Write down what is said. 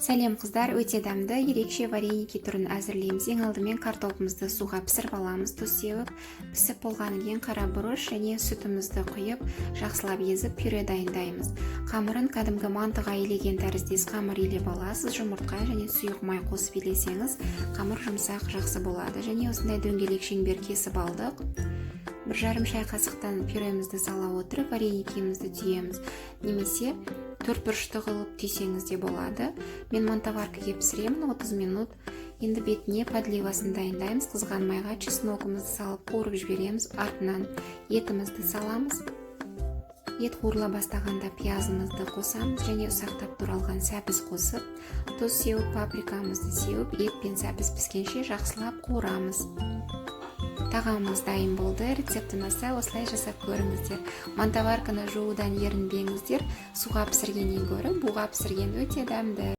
Сәлем қыздар, өте дәмді ерекше вареники түрін әзірлейміз. Ең алдымен картопымызды суға пісіріп аламыз. Тұз сеуіп, пісіп болғаннан кейін қара бұрыш және сүтімізді құйып, жақсылап езіп пюре дайындаймыз. Қамырын кәдімгі мантыға илеген тәріздес қамыр илеп аласыз. Жұмыртқа және сұйық май қосып илесеңіз, қамыр жұмсақ жақсы болады. Және осындай дөңгелек шеңбер кесіп алдық. 1,5 шай қасықтан пюремізді сала отырып, вареникімізді түйеміз. Немесе 4 бұрышты қылып түйсеңіз де болады. Мен мантоваркаға пісіремін 30 минут. Енді бетіне подливасын дайындаймыз. Қызған майға чесногымызды салып қуырып жібереміз. Артынан етімізді саламыз. Ет қуырыла бастағанда пиязымызды қосамыз және ұсақтап туралған сәбіз қосып, тұз сеуіп, паприкамызды сеуіп, ет пен сәбіз піскенше жақсылап қуырамыз. Тағамымыз дайын болды. Рецептімізді осылай жасап көріңіздер. Мантоварканы жуудан ерінбеңіздер. Суға пісіргеннен гөрі буға пісірген өте дәмді.